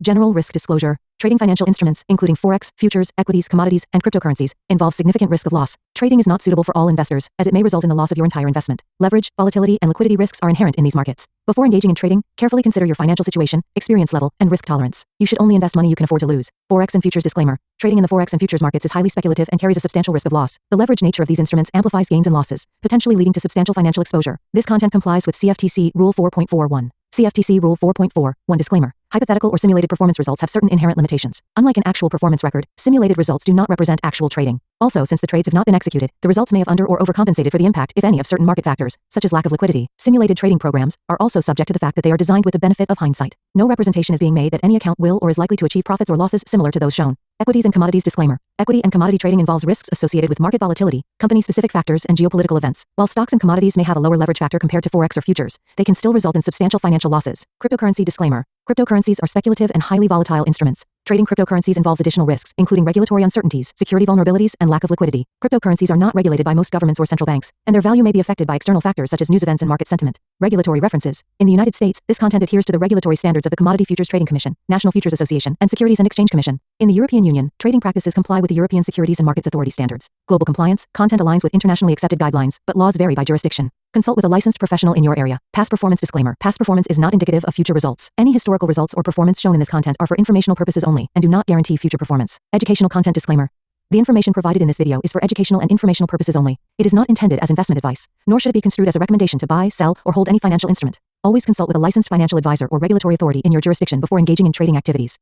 General risk disclosure. Trading financial instruments, including forex, futures, equities, commodities, and cryptocurrencies, involves significant risk of loss. Trading is not suitable for all investors, as it may result in the loss of your entire investment. Leverage, volatility, and liquidity risks are inherent in these markets. Before engaging in trading, carefully consider your financial situation, experience level, and risk tolerance. You should only invest money you can afford to lose. Forex and futures disclaimer. Trading in the forex and futures markets is highly speculative and carries a substantial risk of loss. The leverage nature of these instruments amplifies gains and losses, potentially leading to substantial financial exposure. This content complies with CFTC Rule 4.41. CFTC Rule 4.41 disclaimer. Hypothetical or simulated performance results have certain inherent limitations. Unlike an actual performance record, simulated results do not represent actual trading. Also, since the trades have not been executed, the results may have under or overcompensated for the impact, if any, of certain market factors, such as lack of liquidity. Simulated trading programs are also subject to the fact that they are designed with the benefit of hindsight. No representation is being made that any account will or is likely to achieve profits or losses similar to those shown. Equities and commodities disclaimer. Equity and commodity trading involves risks associated with market volatility, company-specific factors, and geopolitical events. While stocks and commodities may have a lower leverage factor compared to forex or futures, they can still result in substantial financial losses. Cryptocurrency disclaimer. Cryptocurrencies are speculative and highly volatile instruments. Trading cryptocurrencies involves additional risks, including regulatory uncertainties, security vulnerabilities, and lack of liquidity. Cryptocurrencies are not regulated by most governments or central banks, and their value may be affected by external factors such as news events and market sentiment. Regulatory references. In the United States, this content adheres to the regulatory standards of the Commodity Futures Trading Commission, National Futures Association, and Securities and Exchange Commission. In the European Union, trading practices comply with the European Securities and Markets Authority standards. Global compliance, content aligns with internationally accepted guidelines, but laws vary by jurisdiction. Consult with a licensed professional in your area. Past performance disclaimer. Past performance is not indicative of future results. Any historical results or performance shown in this content are for informational purposes only and do not guarantee future performance. Educational content disclaimer. The information provided in this video is for educational and informational purposes only. It is not intended as investment advice, nor should it be construed as a recommendation to buy, sell, or hold any financial instrument. Always consult with a licensed financial advisor or regulatory authority in your jurisdiction before engaging in trading activities.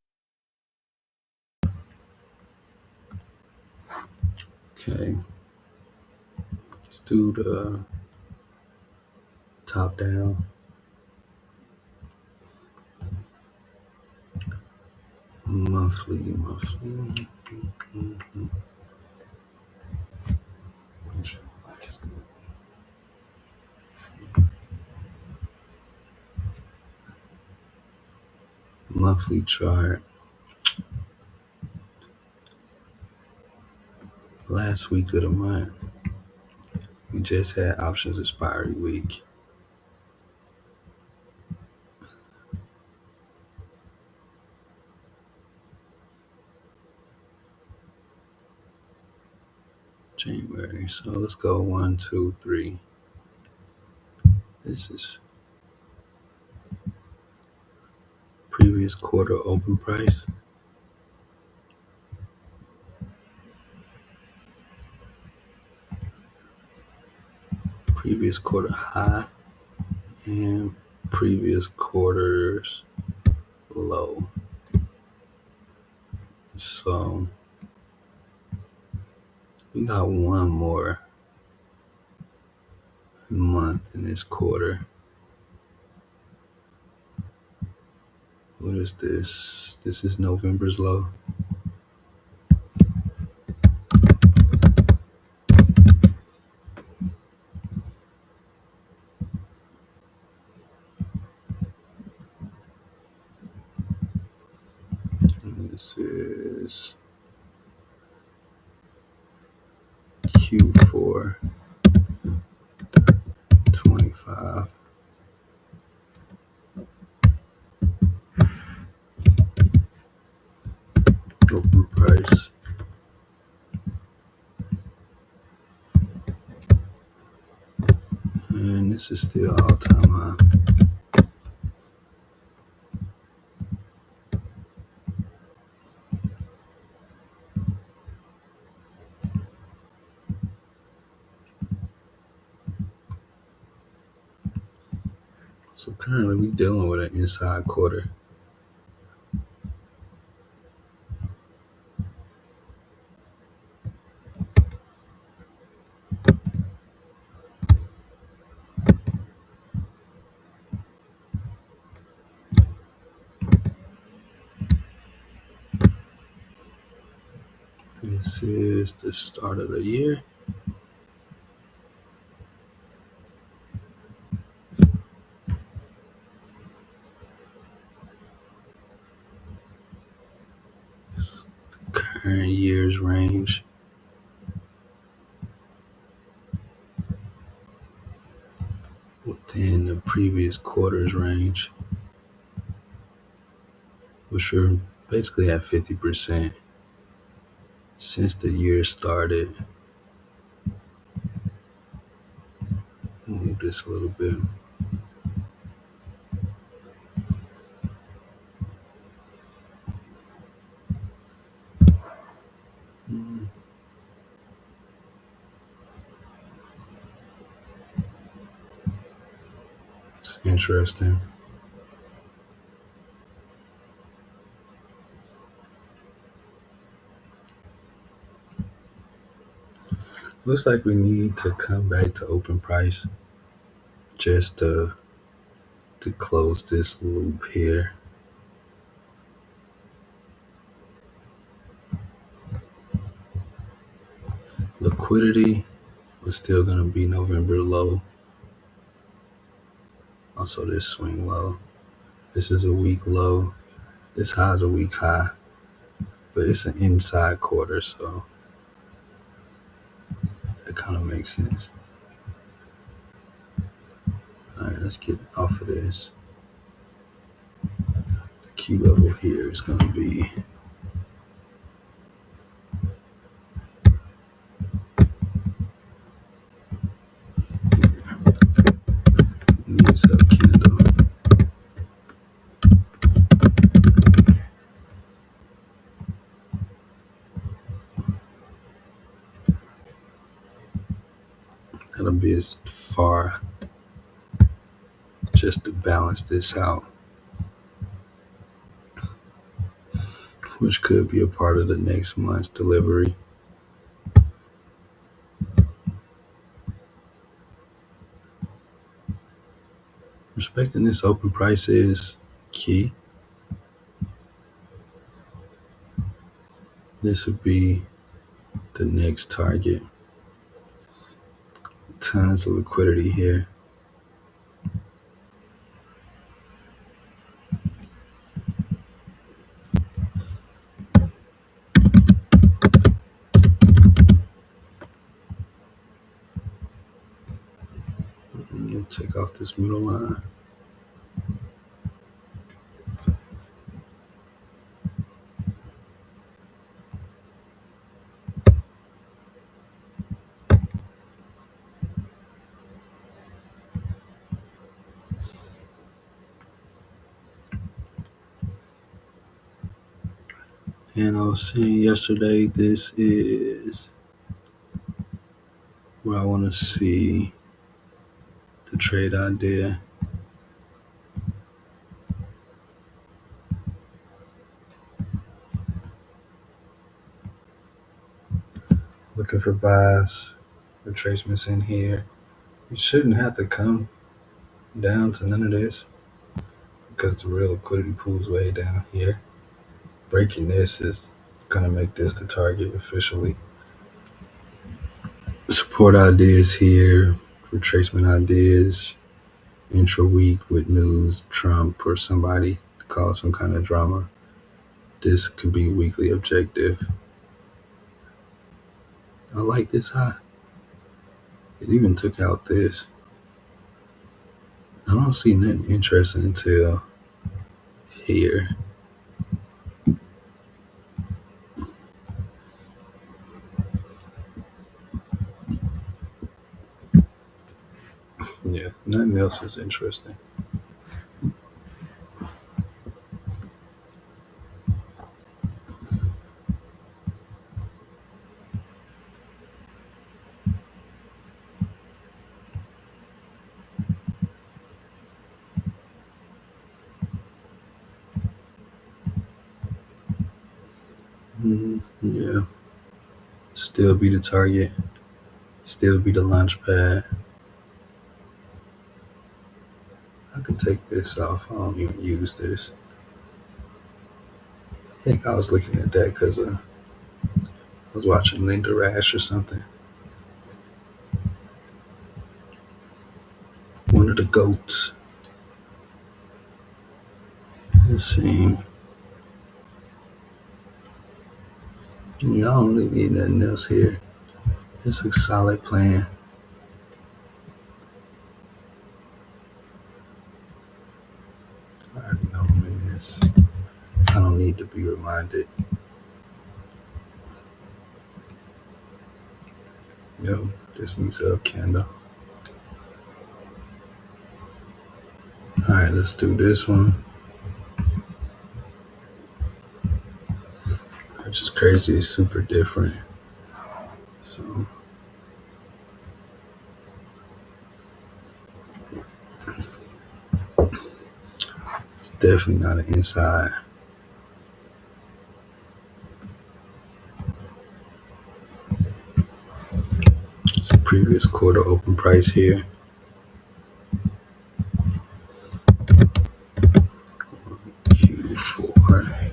Okay. Let's do the top down. Monthly. Monthly chart. Last week of the month, we just had options expiry week. January. So let's go 1, 2, 3. This is previous quarter open price. Previous quarter high and previous quarter's low. So we got one more month in this quarter. What is this? This is November's low. And this is Q4 25. Open price. And this is still all-time high. So currently we're dealing with an inside quarter. This is the start of the year. Current year's range. Within the previous quarter's range, which are basically at 50% since the year started. Move this a little bit. It's interesting. Looks like we need to come back to open price just to close this loop here. Liquidity was still going to be November low. Also, this swing low. This is a week low. This high is a week high, but it's an inside quarter, so that kind of makes sense. All right, let's get off of this. The key level here is going to be need a sub candle. That'll be as far just to balance this out, which could be a part of the next month's delivery. Respecting this open price is key. This would be the next target. Tons of liquidity here. We'll take off this middle line. And I was saying yesterday, this is where I want to see the trade idea. Looking for buys, retracements in here. You shouldn't have to come down to none of this because the real liquidity pool is way down here. Breaking this is going to make this the target officially. Support ideas here, retracement ideas, intra week with news, Trump or somebody to cause some kind of drama. This could be weekly objective. I like this high. It even took out this. I don't see nothing interesting until here. Yeah, nothing else is interesting. Yeah, still be the target, still be the launch pad. I could take this off. I don't even use this. I think I was looking at that because I was watching Linda Rash or something. One of the goats. Let's see. I don't really need nothing else here. This looks solid plan. I already know I'm in this. I don't need to be reminded. Yo, this needs a candle. Alright, let's do this one. Which is crazy, it's super different. So it's definitely not an inside. It's a previous quarter open price here. Q4.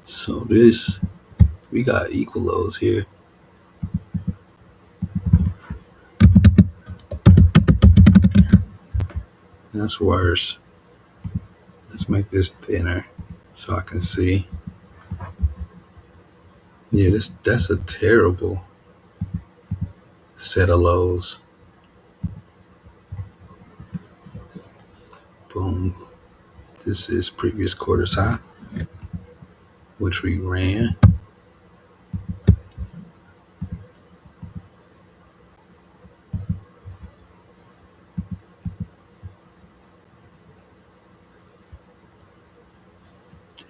So this, we got equal lows here. That's worse. Let's make this thinner so I can see. Yeah, that's a terrible set of lows. Boom. This is previous quarter's high, which we ran.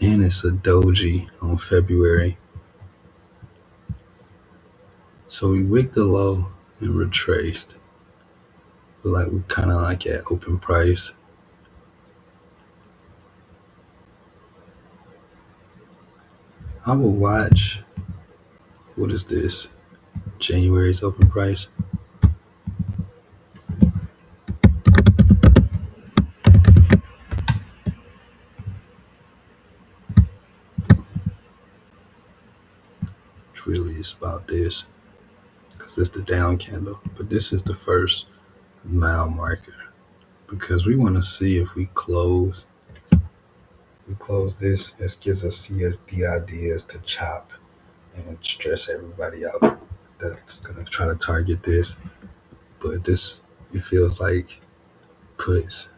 And it's a doji on February. So we wicked the low and retraced. Like we kind of like at open price. I will watch. What is this? January's open price. Which really is about this because it's the down candle. But this is the first mile marker because we want to see if we close. We close this. This gives us CSD ideas to chop and stress everybody out. That's gonna try to target this, but this it feels like puts.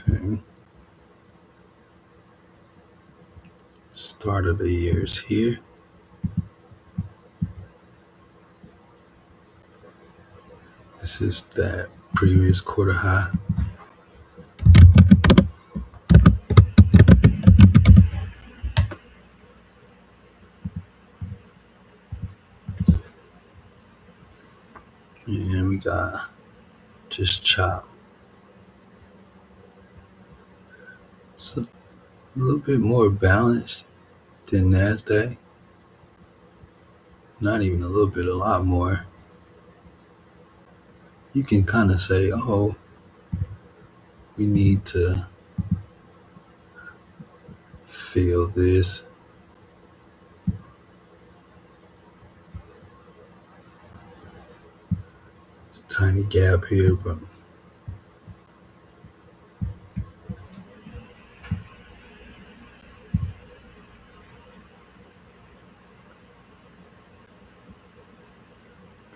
Okay. Start of the year is here. This is that previous quarter high. And we got just chop. So a little bit more balanced than NASDAQ. Not even a little bit, a lot more. You can kind of say, oh, we need to feel this. It's a tiny gap here, but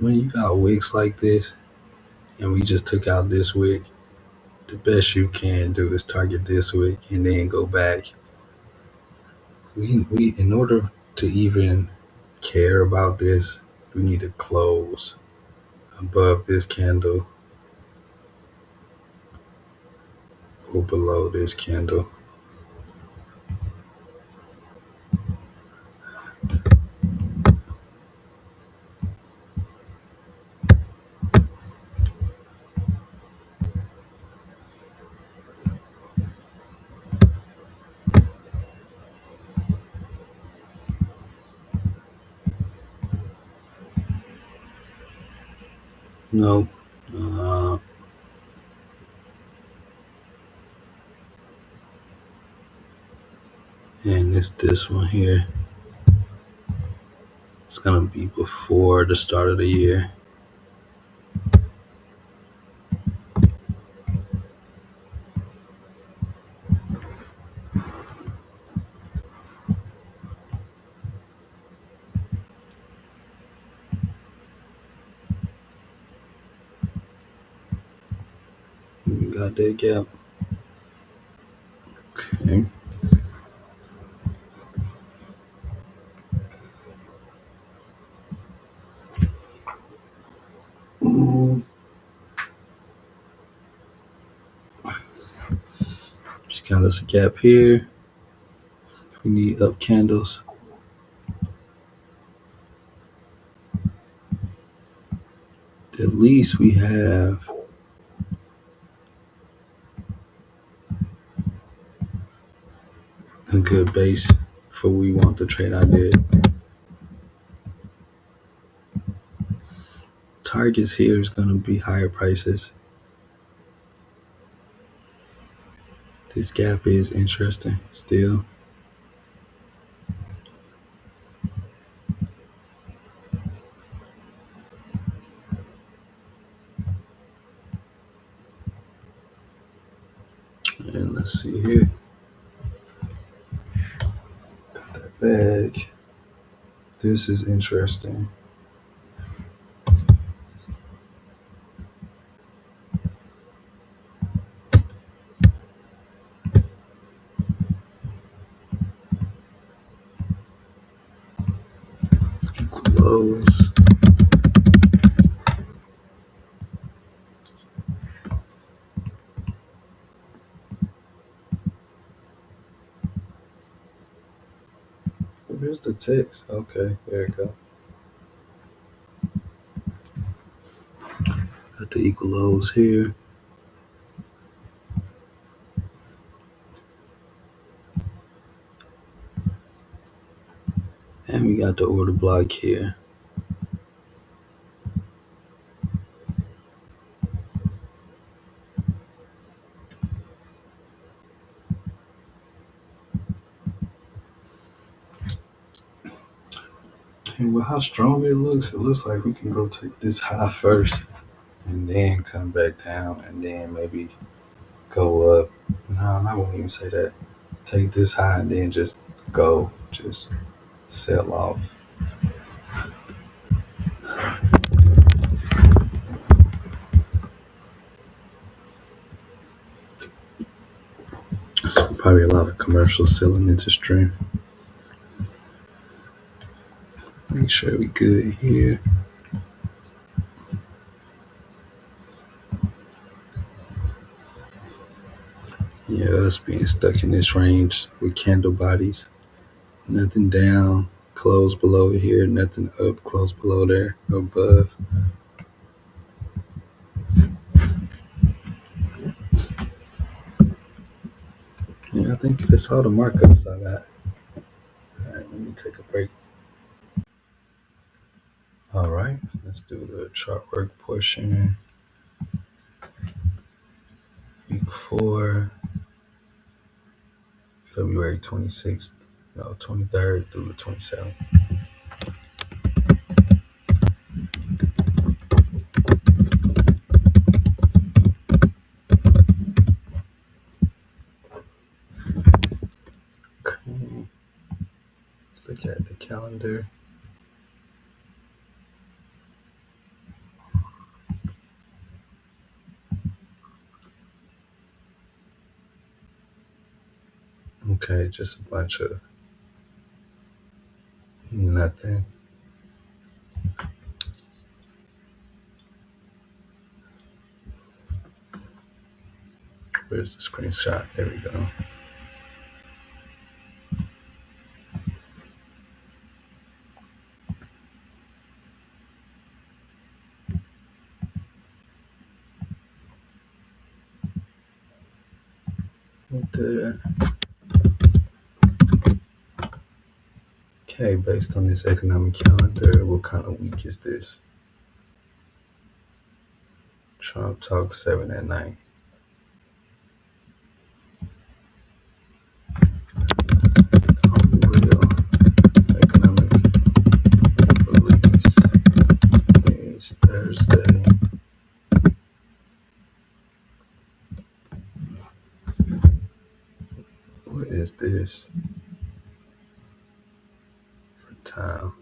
when you got wicks like this, and we just took out this wick, the best you can do is target this wick and then go back. We in order to even care about this, we need to close above this candle or below this candle. No. Uh, And it's this one here. It's gonna be before the start of the year. We got that gap. Okay. Mm, just got us a gap here. We need up candles. At least we have a good base for we want the trade I did. Targets here is gonna be higher prices. This gap is interesting still. And let's see here. That bag. This is interesting. Close. Where's the text? Okay, there you go. Got the equal lows here. And we got the order block here. And with how strong it looks like we can go take this high first and then come back down and then maybe go up. No, I wouldn't even say that. Take this high and then just go, just sell off. So probably a lot of commercials selling into stream. Make sure we good here. Yeah, us being stuck in this range with candle bodies. Nothing down, close below here. Nothing up, close below there, above. Yeah, I think that's all the markups I got. All right, let me take a break. All right, let's do the chart work portion. Week 4, February 26th, no, 23rd through the 27th. Okay, let's look at the calendar. Okay, just a bunch of nothing. Where's the screenshot? There we go. Right there. Okay, based on this economic calendar, what kind of week is this? Trump talks 7 at night. is this for time?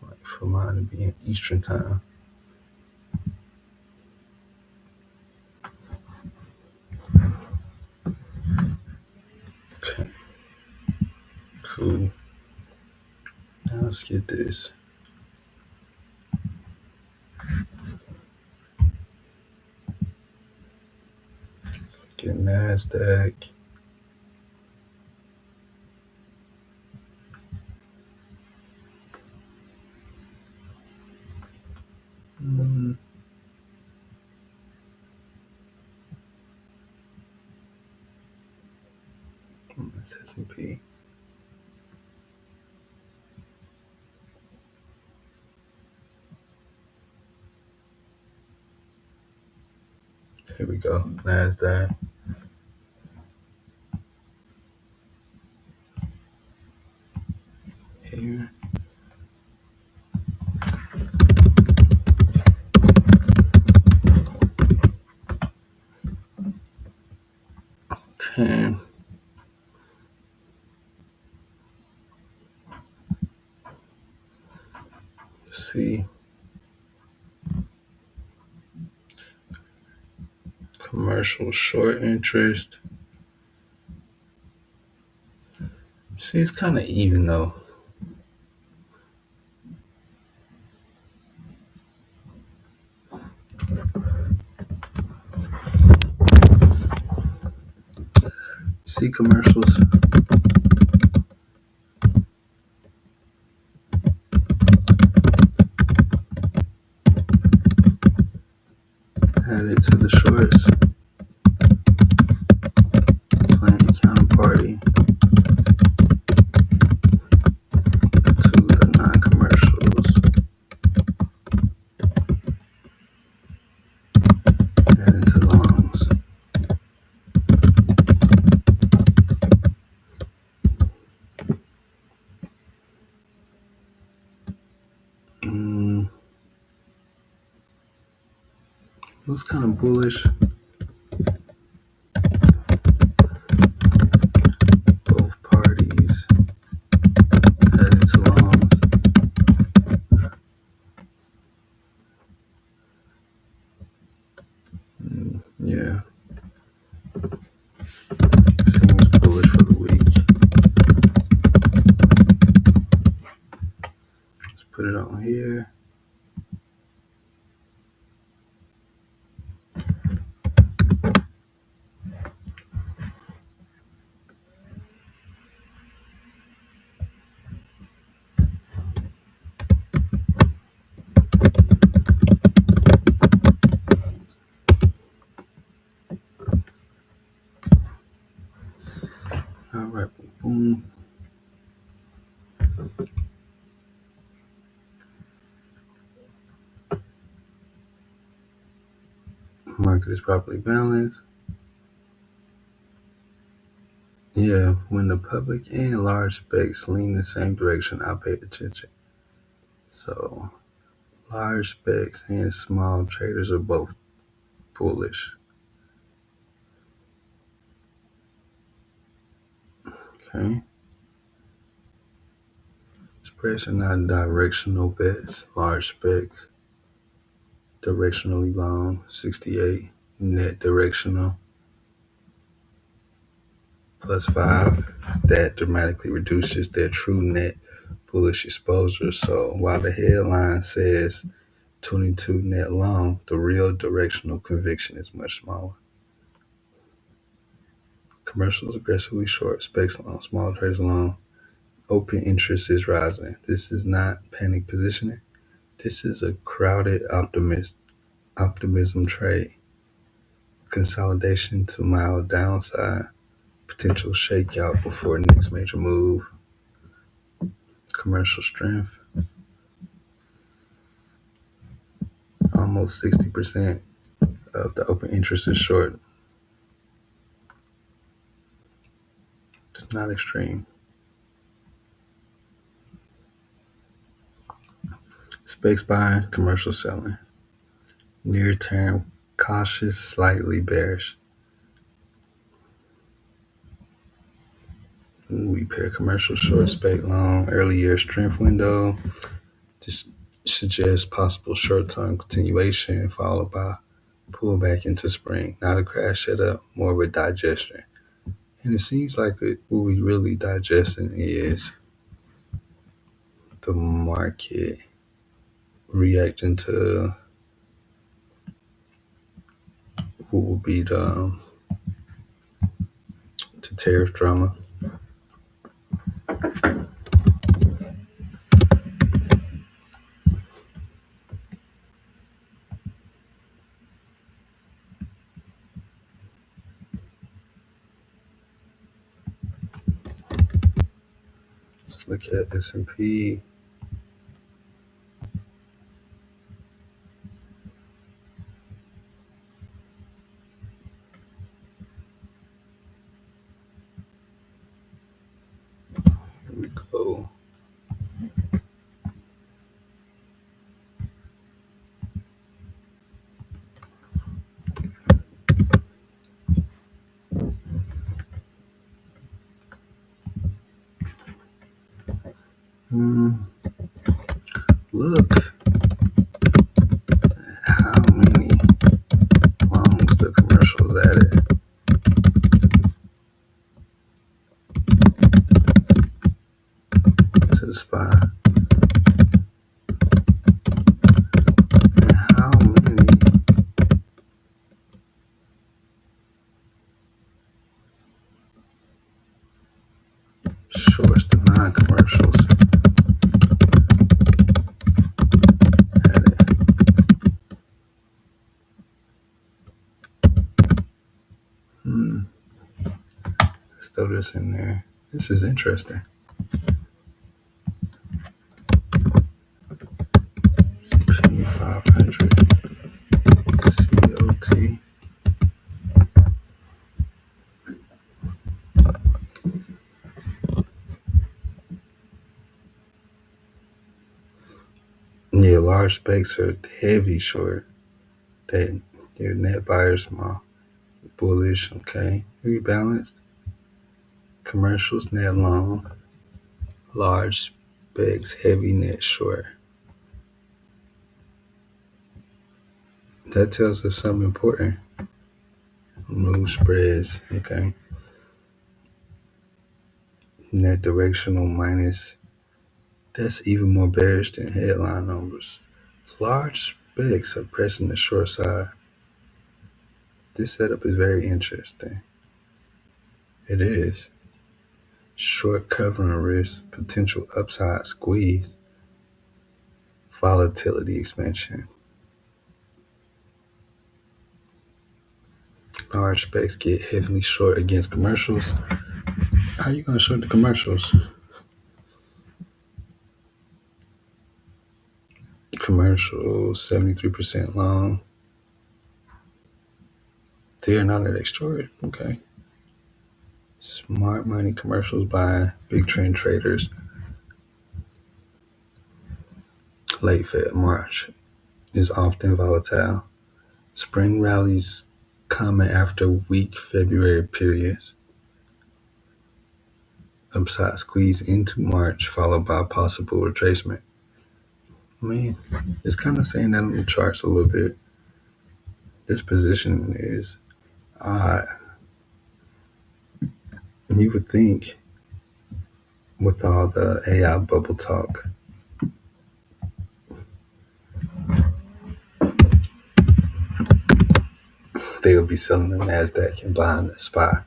Like for mine to be in Eastern time. Okay, cool. Now let's get this. Let's get NASDAQ. Mm, that's S&P. Here we go. NASDAQ. Here. Okay. Let's see. Commercial short interest. See, it's kind of even though. See commercials. Add it to the shorts. Playing the counterparty to the non-commercials. Add it to the longs. It was kind of bullish. Both parties added to longs. Yeah. Seems bullish for the week. Let's put it on here. All right, boom. Market is properly balanced. Yeah, when the public and large specs lean the same direction, I paid attention. So large specs and small traders are both bullish. Okay. Spreads are not directional bets. Large spec, directionally long, 68. Net directional, +5. That dramatically reduces their true net bullish exposure. So while the headline says 22 net long, the real directional conviction is much smaller. Commercials aggressively short, specs long, small traders long. Open interest is rising. This is not panic positioning. This is a crowded optimism trade. Consolidation to mild downside. Potential shakeout before next major move. Commercial strength. Almost 60% of the open interest is short. It's not extreme. Specs buying, commercial selling. Near term, cautious, slightly bearish. We pair commercial short, spec long, early year strength window. Just suggest possible short term continuation followed by pullback into spring. Not a crash setup, more of a digestion. And it seems like what we really digesting is the market reacting to what will be the to tariff drama. Let's look at S&P. Here we go. Look how many longs the commercials added to the spot. And how many shorts to non-commercials added. Let's throw this in there. This is interesting. P500 COT. Yeah, large specs are heavy short. That your net buyers small. Bullish, okay. Rebalanced. Commercials net long. Large specs heavy net short. That tells us something important. Move spreads, okay. Net directional minus. That's even more bearish than headline numbers. Large specs are pressing the short side. This setup is very interesting. It is. Short covering risk, potential upside squeeze, volatility expansion. Large specs get heavily short against commercials. How are you going to short the commercials? Commercials, 73% long. They're not at short. Okay. Smart money commercials by big trend traders. Late Fed March is often volatile. Spring rallies coming after weak February periods. Upside squeeze into March, followed by possible retracement. I mean, it's kind of saying that on the charts a little bit. This position is odd. You would think with all the AI bubble talk, they would be selling the NASDAQ and buying the SPY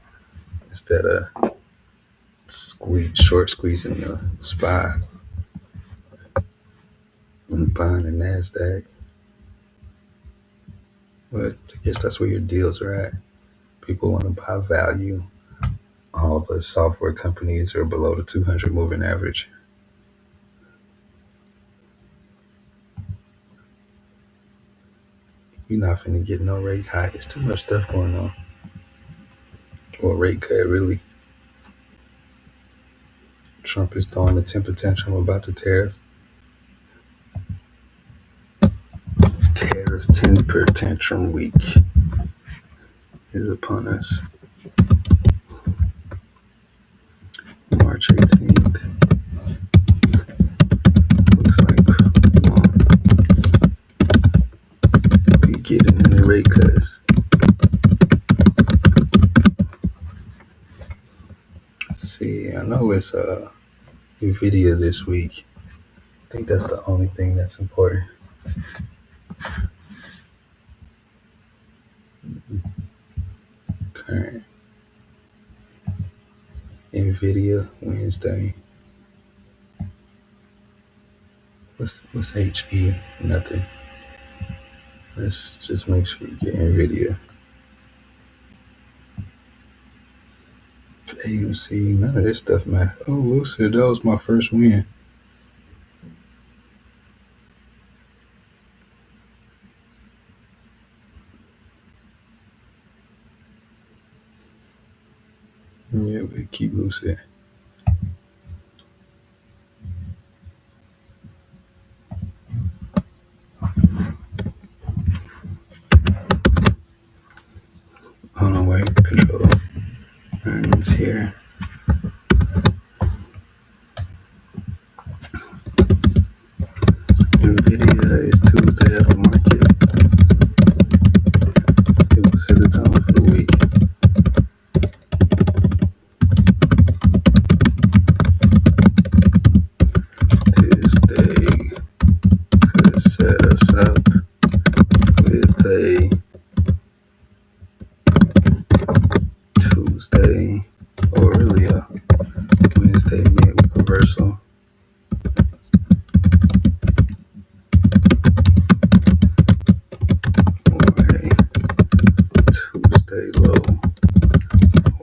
instead of short squeezing the SPY and buying the NASDAQ. But I guess that's where your deals are at. People want to buy value. All the software companies are below the 200 moving average. You're not finna get no rate hike. It's too much stuff going on. Or rate cut, really. Trump is throwing a temper tantrum about the tariff. Earth temper tantrum week is upon us. March 18th. Looks like we'll be getting any rate cuts. See, I know it's NVIDIA this week. I think that's the only thing that's important. Okay. NVIDIA Wednesday. What's HE? Nothing. Let's just make sure we get NVIDIA. AMC, none of this stuff matters. Oh, Lucid, that was my first win. Yeah, we keep Lucid. Hold on, wait, control. Earnings here. NVIDIA is Tuesday after market. It will set the tone for the week. This day could set us up with a Tuesday or really a Wednesday midweek reversal. Tuesday low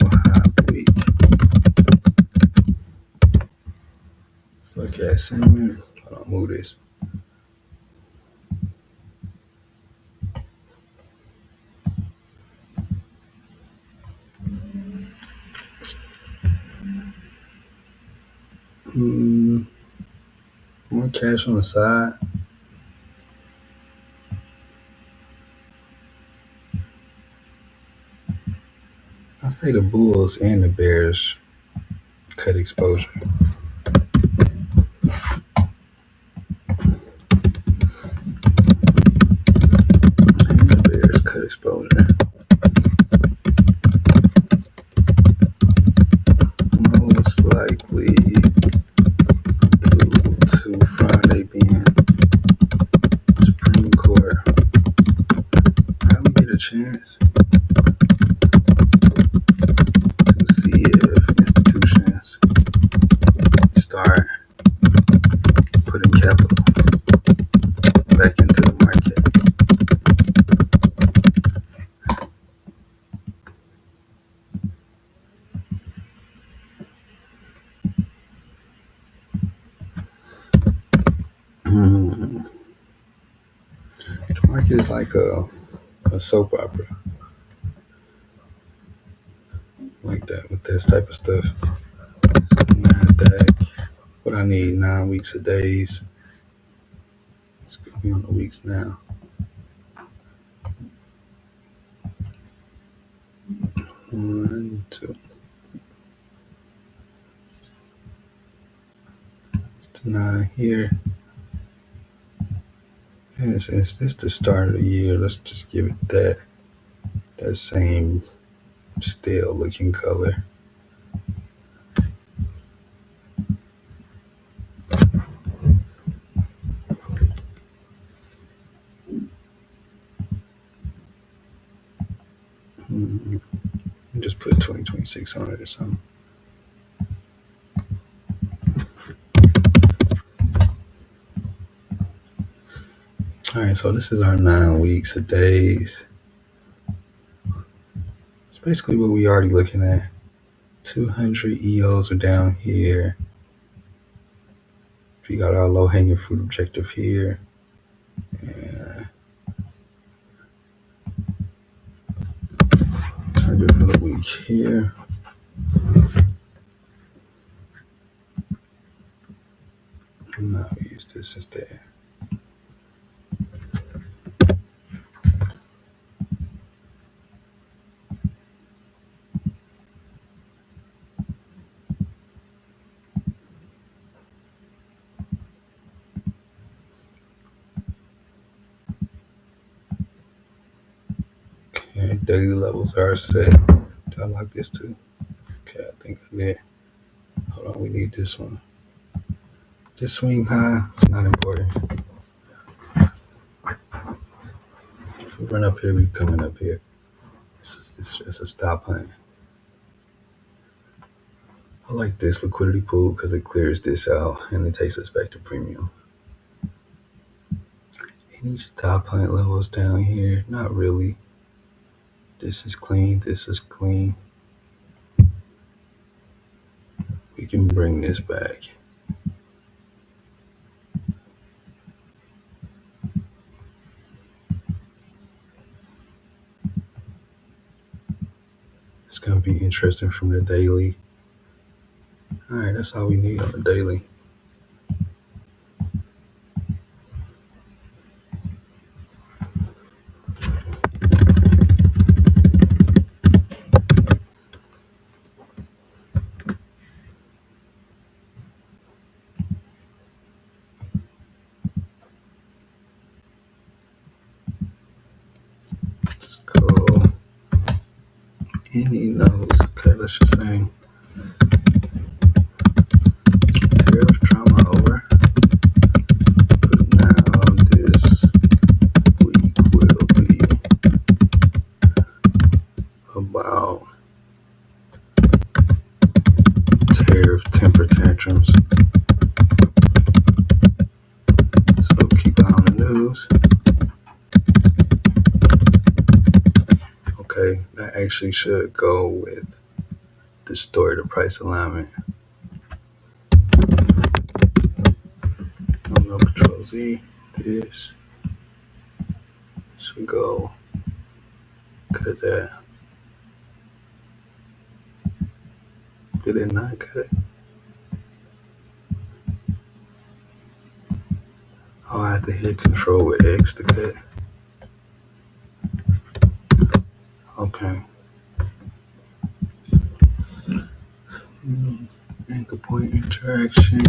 or high of the week. Let's look at sentiment. Hold on, move this. More cash on the side. I say the Bulls and the Bears cut exposure. And the Bears cut exposure. Most likely due to Friday being Supreme Court. How we get a chance to see if institutions start putting capital back into the market. The market is like a soap opera. Like that with this type of stuff. So NASDAQ, what I need 9 weeks of days. It's gonna be on the weeks now. 1, 2. It's the 9 here. And since this the start of the year, let's just give it that same stale looking color. Just put 2026 on it or something. All right, so this is our 9 weeks of days. It's basically what we already looking at. 200 EOs are down here. We got our low hanging fruit objective here. And target for the week here. And now we use this instead. daily levels are set. Do I like this too? Okay, I think I did. Hold on, we need this one. Just swing high. It's not important. If we run up here, we coming up here. It's just a stop hunt. I like this liquidity pool because it clears this out and it takes us back to premium. Any stop hunt levels down here? Not really. This is clean. This is clean. We can bring this back. It's going to be interesting from the daily. All right, that's all we need on the daily. Let's go. Any knows. Okay, let's just say tariff trauma over. But now this week will be about tariff temper tantrums. So keep an eye on the news. Okay, that actually should go with the story, the price alignment. I'm gonna Control Z. This should go. Cut that. Did it not cut? Oh, I have to hit Control with X to cut. Okay. Anchor point interaction.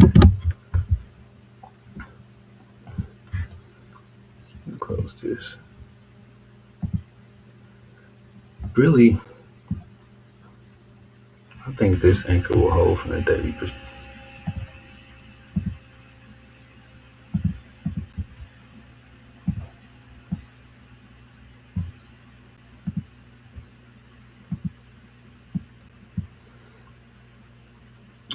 Close this. Really, I think this anchor will hold from the daily perspective.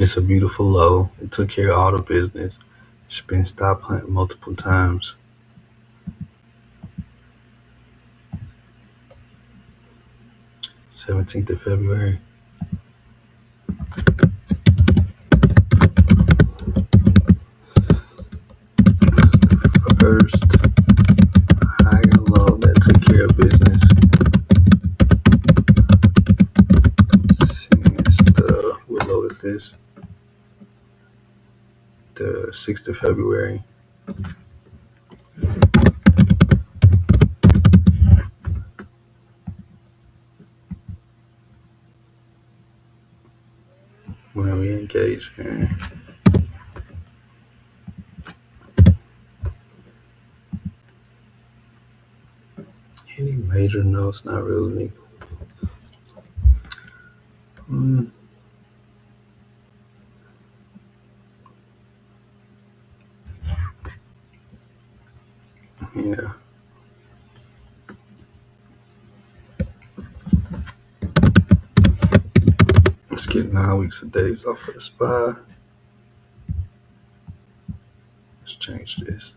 It's a beautiful low. It took care of all the business. It's been stop hunt multiple times. 17th of February. First high and low that took care of business since what low is this? The 6th of February. When we engage in. Any major notes? Not really. Yeah. Let's get 9 weeks of days off of the SPY. Let's change this.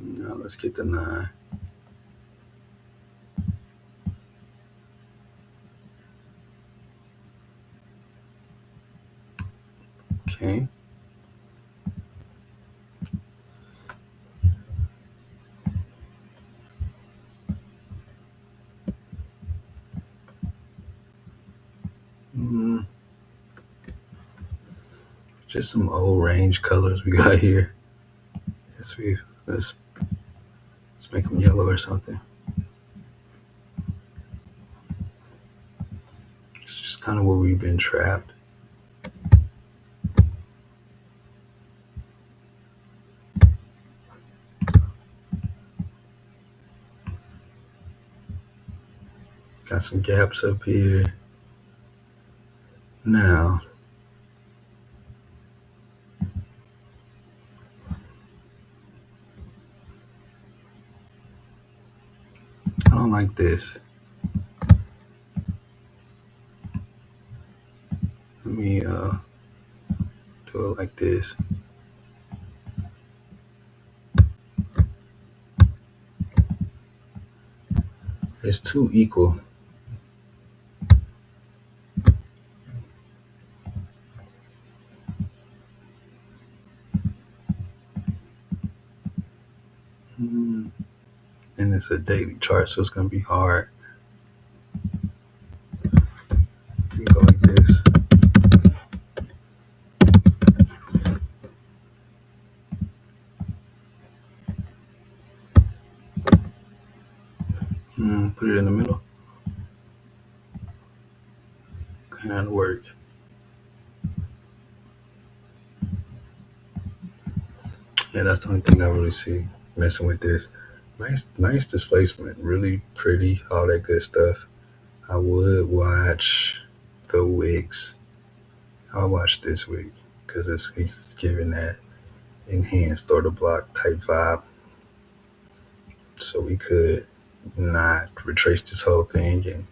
Now let's get the 9. Okay. Just some old range colors we got here. Let's make them yellow or something. kind of where we've been trapped. Got some gaps up here. Now, I don't like this. Let me do it like this. It's too equal. And it's a daily chart, so it's going to be hard. You go like this. Put it in the middle. And that'll work. Yeah, that's the only thing I really see messing with this. Nice displacement, really pretty, all that good stuff. I would watch the wigs. I'll watch this wig because it's giving that enhanced order block type vibe. So we could not retrace this whole thing and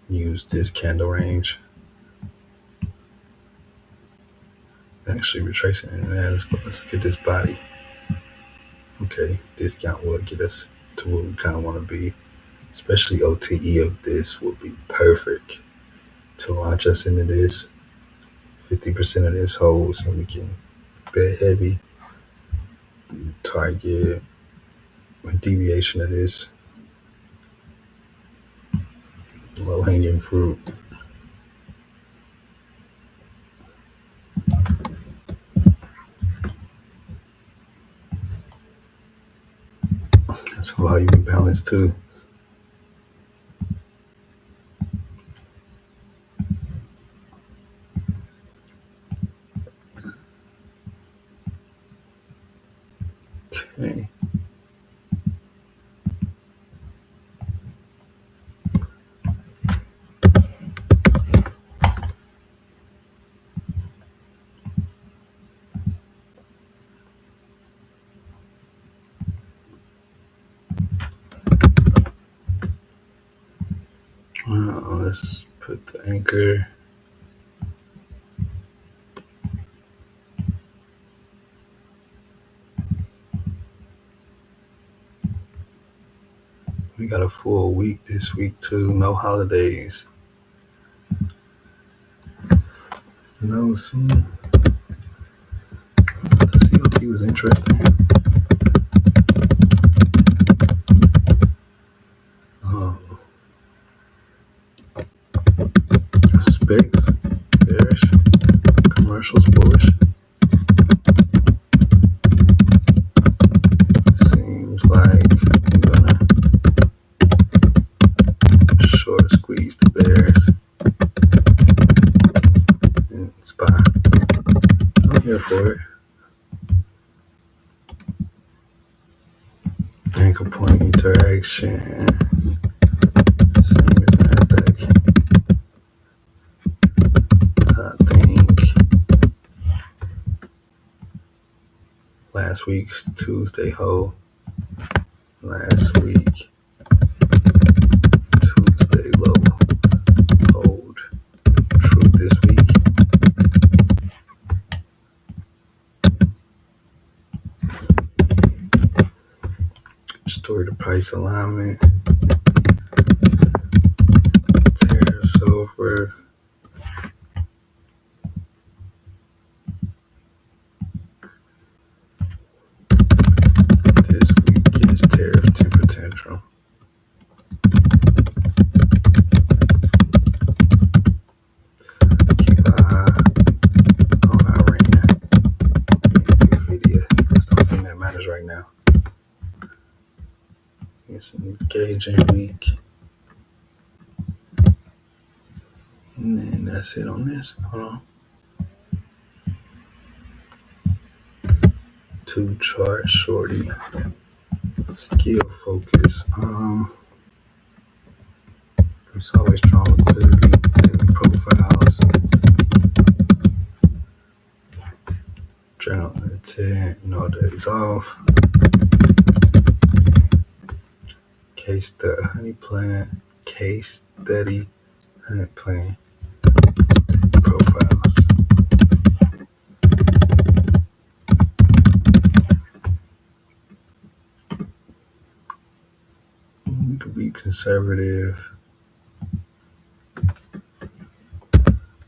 use this candle range. Actually retracing it. Let's get this body. Okay, discount will get us to where we kind of want to be. Especially OTE of this would be perfect to launch us into this. 50% of this holds and we can bet heavy. Target a deviation of this. Low hanging fruit. That's a volume imbalance too. Okay. Let's put the anchor. We got a full week this week too. No holidays. No soon. The COT was interesting. Specs bearish. Commercials bullish. Seems like I'm gonna short squeeze the bears and spy. I'm here for it. Anchor point interaction. Same as NASDAQ. I think last week's Tuesday hold. Last week Tuesday low hold. True this week. Story to price alignment. Tariffs over. This week is tariff temper tantrum. Keep an eye on Iran and Nvidia. That's the only thing that matters right now. It's an engaging week. And then that's it on this. Hold on. 2 chart shorty. Skill focus. It's always strong liquidity. Daily profiles. Journal intent. No days off. Case study honey plant. Case study honey plant. Profiles. You could be conservative.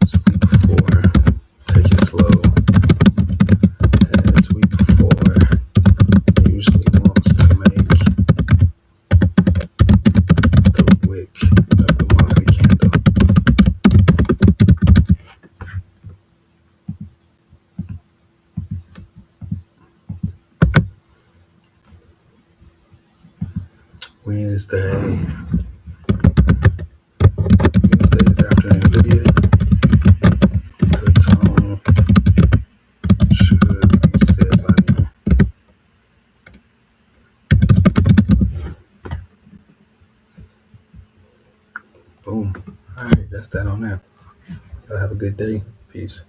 It's week 4. Take it slow. As week 4 usually wants to make the wick of the monthly candle. Wednesday's afternoon video. The tone should be set by then. Boom. Alright, that's that on that. Y'all have a good day. Peace.